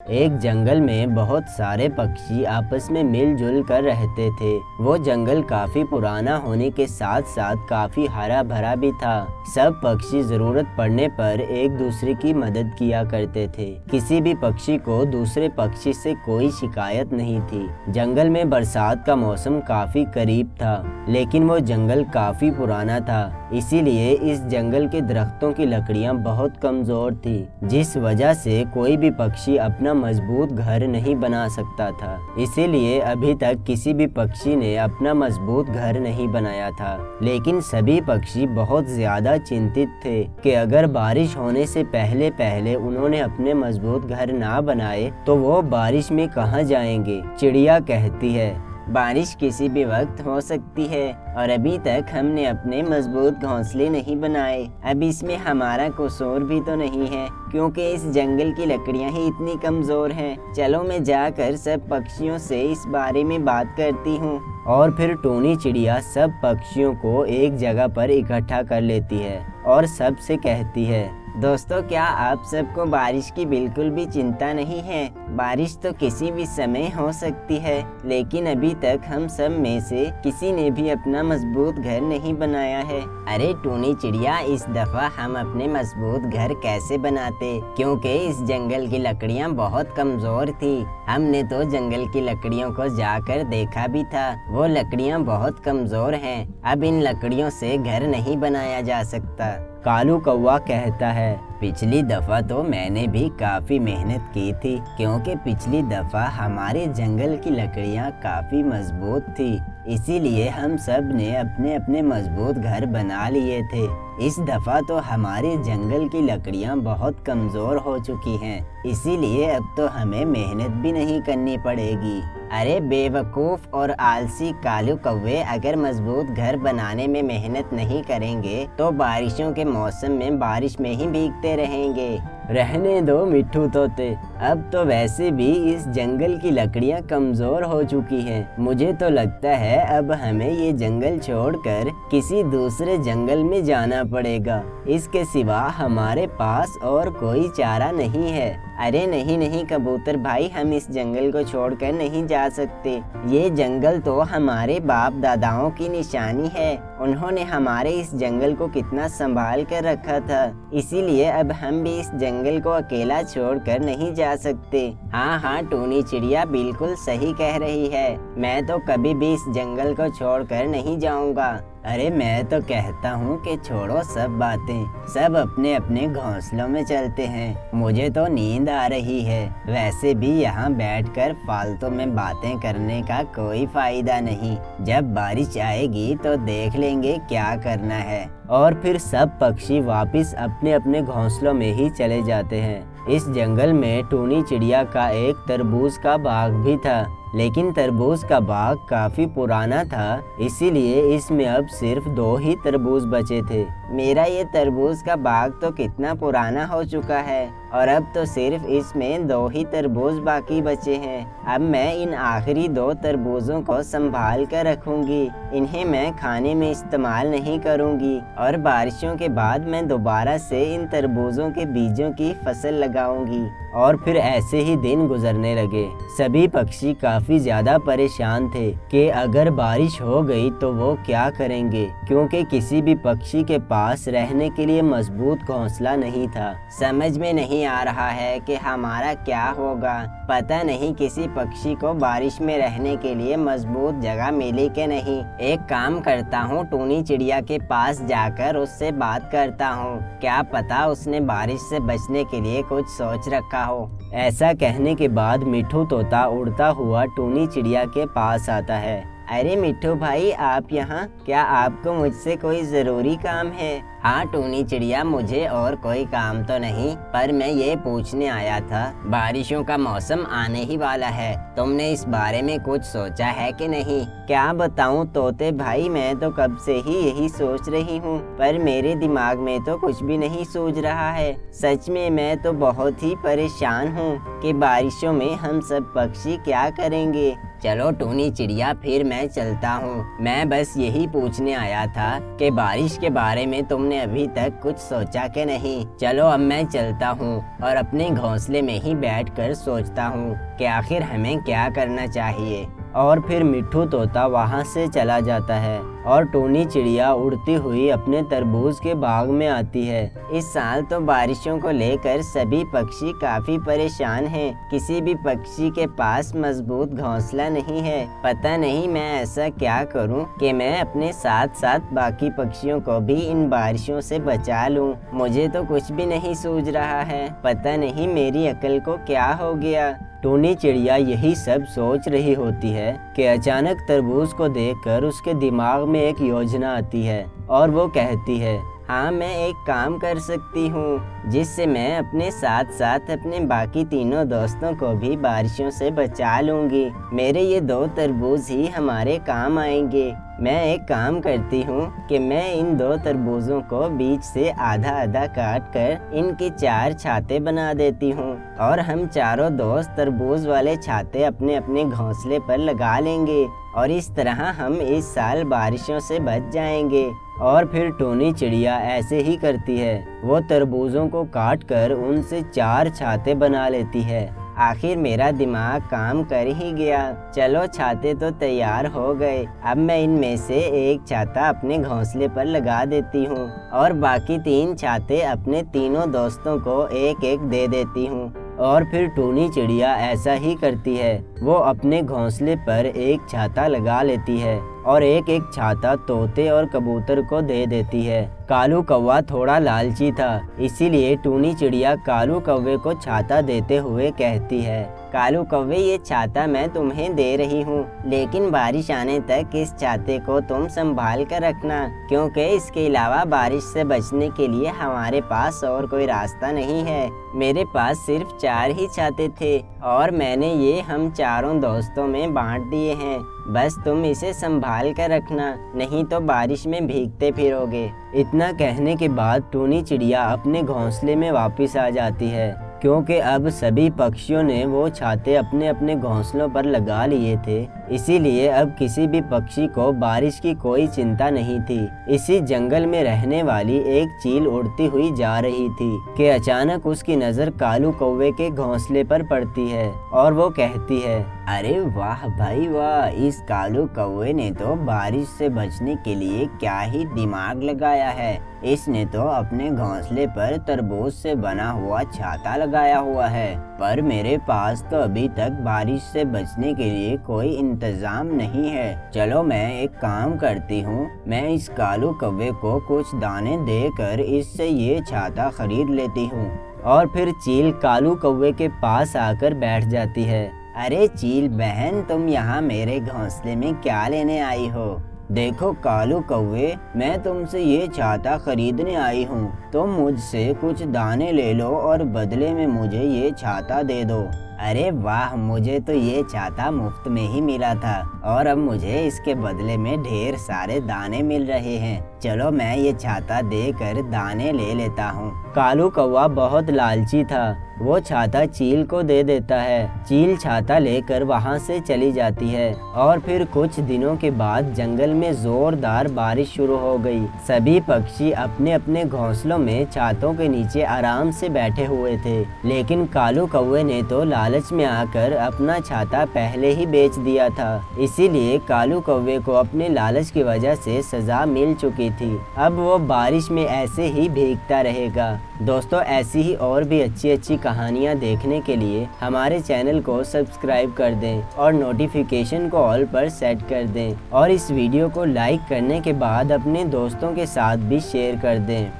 एक जंगल में बहुत सारे पक्षी आपस में मिलजुल कर रहते थे। वो जंगल काफी पुराना होने के साथ साथ काफी हरा भरा भी था। सब पक्षी जरूरत पड़ने पर एक दूसरे की मदद किया करते थे। किसी भी पक्षी को दूसरे पक्षी से कोई शिकायत नहीं थी। जंगल में बरसात का मौसम काफी करीब था, लेकिन वो जंगल काफी पुराना था, इसीलिए इस जंगल के दरख्तों की लकड़ियां बहुत कमजोर थी, जिस वजह से कोई भी पक्षी अपना मजबूत घर नहीं बना सकता था। इसीलिए अभी तक किसी भी पक्षी ने अपना मजबूत घर नहीं बनाया था। लेकिन सभी पक्षी बहुत ज्यादा चिंतित थे कि अगर बारिश होने से पहले पहले उन्होंने अपने मजबूत घर ना बनाए तो वो बारिश में कहाँ जाएंगे। चिड़िया कहती है, बारिश किसी भी वक्त हो सकती है और अभी तक हमने अपने मजबूत घोंसले नहीं बनाए। अब इसमें हमारा कसूर भी तो नहीं है, क्योंकि इस जंगल की लकड़ियां ही इतनी कमजोर हैं। चलो मैं जाकर सब पक्षियों से इस बारे में बात करती हूँ। और फिर टूनी चिड़िया सब पक्षियों को एक जगह पर इकट्ठा कर लेती है और सबसे कहती है, दोस्तों, क्या आप सबको बारिश की बिल्कुल भी चिंता नहीं है? बारिश तो किसी भी समय हो सकती है, लेकिन अभी तक हम सब में से किसी ने भी अपना मजबूत घर नहीं बनाया है। अरे टूनी चिड़िया, इस दफा हम अपने मजबूत घर कैसे बनाते? क्योंकि इस जंगल की लकड़ियां बहुत कमजोर थी। हमने तो जंगल की लकड़ियों को जाकर देखा भी था, वो लकड़ियां बहुत कमजोर हैं। अब इन लकड़ियों से घर नहीं बनाया जा सकता। कालू कौवा कहता है, पिछली दफा तो मैंने भी काफी मेहनत की थी, क्योंकि पिछली दफा हमारे जंगल की लकड़ियां काफी मजबूत थी, इसीलिए हम सब ने अपने अपने मजबूत घर बना लिए थे। इस दफा तो हमारे जंगल की लकड़ियां बहुत कमजोर हो चुकी हैं, इसीलिए अब तो हमें मेहनत भी नहीं करनी पड़ेगी। अरे बेवकूफ और आलसी कालू कौवे, अगर मजबूत घर बनाने में मेहनत नहीं करेंगे तो बारिशों के मौसम में बारिश में ही भीगते रहेंगे। रहने दो मिट्ठू तोते, अब तो वैसे भी इस जंगल की लकड़ियां कमजोर हो चुकी हैं। मुझे तो लगता है अब हमें ये जंगल छोड़कर किसी दूसरे जंगल में जाना पड़ेगा। इसके सिवा हमारे पास और कोई चारा नहीं है। अरे नहीं नहीं कबूतर भाई, हम इस जंगल को छोड़कर नहीं जा सकते। ये जंगल तो हमारे बाप दादाओं की निशानी है। उन्होंने हमारे इस जंगल को कितना संभाल कर रखा था, इसीलिए अब हम भी इस जंगल को अकेला छोड़कर नहीं जा सकते। हाँ हाँ, टूनी चिड़िया बिल्कुल सही कह रही है। मैं तो कभी भी इस जंगल को छोड़कर नहीं जाऊंगा। अरे मैं तो कहता हूँ कि छोड़ो सब बातें, सब अपने अपने घोंसलों में चलते हैं। मुझे तो नींद आ रही है। वैसे भी यहाँ बैठकर फालतू में बातें करने का कोई फायदा नहीं। जब बारिश आएगी तो देख लेंगे क्या करना है। और फिर सब पक्षी वापस अपने अपने घोंसलों में ही चले जाते हैं। इस जंगल में टूनी चिड़िया का एक तरबूज का बाग भी था, लेकिन तरबूज का बाग काफी पुराना था, इसीलिए इसमें अब सिर्फ 2 ही तरबूज बचे थे। मेरा ये तरबूज का बाग तो कितना पुराना हो चुका है और अब तो सिर्फ इसमें 2 ही तरबूज बाकी बचे हैं। अब मैं इन आखिरी 2 तरबूजों को संभाल कर रखूंगी। इन्हें मैं खाने में इस्तेमाल नहीं करूंगी और बारिशों के बाद मैं दोबारा से इन तरबूजों के बीजों की फसल लगाऊंगी। और फिर ऐसे ही दिन गुजरने लगे। सभी पक्षी काफी ज्यादा परेशान थे कि अगर बारिश हो गई तो वो क्या करेंगे, क्योंकि किसी भी पक्षी के पास रहने के लिए मजबूत घोंसला नहीं था। समझ में नहीं आ रहा है कि हमारा क्या होगा। पता नहीं किसी पक्षी को बारिश में रहने के लिए मजबूत जगह मिली कि नहीं। एक काम करता हूँ, टूनी चिड़िया के पास जाकर उससे बात करता हूँ। क्या पता उसने बारिश से बचने के लिए कुछ सोच रखा हो। ऐसा कहने के बाद मिट्ठू तोता उड़ता हुआ टूनी चिड़िया के पास आता है। अरे मिट्ठू भाई, आप यहाँ? क्या आपको मुझसे कोई जरूरी काम है? हाँ टूनी चिड़िया, मुझे और कोई काम तो नहीं, पर मैं ये पूछने आया था, बारिशों का मौसम आने ही वाला है, तुमने इस बारे में कुछ सोचा है कि नहीं? क्या बताऊँ तोते भाई, मैं तो कब से ही यही सोच रही हूँ, पर मेरे दिमाग में तो कुछ भी नहीं सूझ रहा है। सच में मैं तो बहुत ही परेशान हूँ कि बारिशों में हम सब पक्षी क्या करेंगे। चलो टूनी चिड़िया, फिर मैं चलता हूँ। मैं बस यही पूछने आया था कि बारिश के बारे में तुमने अभी तक कुछ सोचा कि नहीं। चलो अब मैं चलता हूँ और अपने घोंसले में ही बैठकर सोचता हूँ कि आखिर हमें क्या करना चाहिए। और फिर मिट्ठू तोता वहाँ से चला जाता है और टूनी चिड़िया उड़ती हुई अपने तरबूज के बाग में आती है। इस साल तो बारिशों को लेकर सभी पक्षी काफी परेशान हैं। किसी भी पक्षी के पास मजबूत घोंसला नहीं है। पता नहीं मैं ऐसा क्या करूं कि मैं अपने साथ साथ बाकी पक्षियों को भी इन बारिशों से बचा लूं। मुझे तो कुछ भी नहीं सूझ रहा है। पता नहीं मेरी अकल को क्या हो गया। टूनी चिड़िया यही सब सोच रही होती है कि अचानक तरबूज को देखकर उसके दिमाग में एक योजना आती है और वो कहती है, हाँ, मैं एक काम कर सकती हूँ जिससे मैं अपने साथ साथ अपने बाकी तीनों दोस्तों को भी बारिशों से बचा लूँगी। मेरे ये 2 तरबूज ही हमारे काम आएंगे। मैं एक काम करती हूँ कि मैं इन 2 तरबूजों को बीच से आधा आधा काट कर इनके 4 छाते बना देती हूँ और हम चारों दोस्त तरबूज वाले छाते अपने अपने घोंसले पर लगा लेंगे और इस तरह हम इस साल बारिशों से बच जाएंगे। और फिर टूनी चिड़िया ऐसे ही करती है। वो तरबूजों को काट कर उनसे 4 छाते बना लेती है। आखिर मेरा दिमाग काम कर ही गया। चलो छाते तो तैयार हो गए। अब मैं इनमें से एक छाता अपने घोंसले पर लगा देती हूँ और बाकी 3 छाते अपने तीनों दोस्तों को एक एक दे देती हूँ। और फिर टूनी चिड़िया ऐसा ही करती है। वो अपने घोंसले पर एक छाता लगा लेती है और एक एक छाता तोते और कबूतर को दे देती है। कालू कौवा थोड़ा लालची था, इसीलिए टूनी चिड़िया कालू कौवे को छाता देते हुए कहती है, कालू कौवे, ये छाता मैं तुम्हें दे रही हूँ, लेकिन बारिश आने तक इस छाते को तुम संभाल कर रखना, क्योंकि इसके अलावा बारिश से बचने के लिए हमारे पास और कोई रास्ता नहीं है। मेरे पास सिर्फ 4 ही छाते थे और मैंने ये हम चारों दोस्तों में बांट दिए हैं। बस तुम इसे संभाल कर रखना, नहीं तो बारिश में भीगते फिरोगे। इतना कहने के बाद टूनी चिड़िया अपने घोंसले में वापस आ जाती है, क्योंकि अब सभी पक्षियों ने वो छाते अपने अपने घोंसलों पर लगा लिए थे। इसीलिए अब किसी भी पक्षी को बारिश की कोई चिंता नहीं थी। इसी जंगल में रहने वाली एक चील उड़ती हुई जा रही थी कि अचानक उसकी नज़र कालू कौवे के घोंसले पर पड़ती है और वो कहती है, अरे वाह भाई वाह, इस कालू कौवे ने तो बारिश से बचने के लिए क्या ही दिमाग लगाया है। इसने तो अपने घोंसले पर तरबूज से बना हुआ छाता लगाया हुआ है, पर मेरे पास तो अभी तक बारिश से बचने के लिए कोई इंतजाम नहीं है। चलो मैं एक काम करती हूँ, मैं इस कालू कौवे को कुछ दाने देकर इससे ये छाता खरीद लेती हूँ। और फिर चील कालू कौवे के पास आकर बैठ जाती है। अरे चील बहन, तुम यहाँ मेरे घोंसले में क्या लेने आई हो? देखो कालू कौवे, मैं तुमसे ये छाता खरीदने आई हूँ। तुम मुझसे कुछ दाने ले लो और बदले में मुझे ये छाता दे दो। अरे वाह, मुझे तो ये छाता मुफ्त में ही मिला था और अब मुझे इसके बदले में ढेर सारे दाने मिल रहे हैं। चलो मैं ये छाता देकर दाने ले लेता हूँ। कालू कौवा बहुत लालची था। वो छाता चील को दे देता है। चील छाता लेकर वहाँ से चली जाती है और फिर कुछ दिनों के बाद जंगल में जोरदार बारिश शुरू हो गई। सभी पक्षी अपने अपने घोंसलों में छातों के नीचे आराम से बैठे हुए थे, लेकिन कालू कौवे ने तो लालच में आकर अपना छाता पहले ही बेच दिया था। इसीलिए कालू कौवे को अपने लालच की वजह से सजा मिल चुकी थी। अब वो बारिश में ऐसे ही भीगता रहेगा। दोस्तों, ऐसी ही और भी अच्छी कहानियाँ देखने के लिए हमारे चैनल को सब्सक्राइब कर दें और नोटिफिकेशन को ऑल पर सेट कर दें और इस वीडियो को लाइक करने के बाद अपने दोस्तों के साथ भी शेयर कर दें।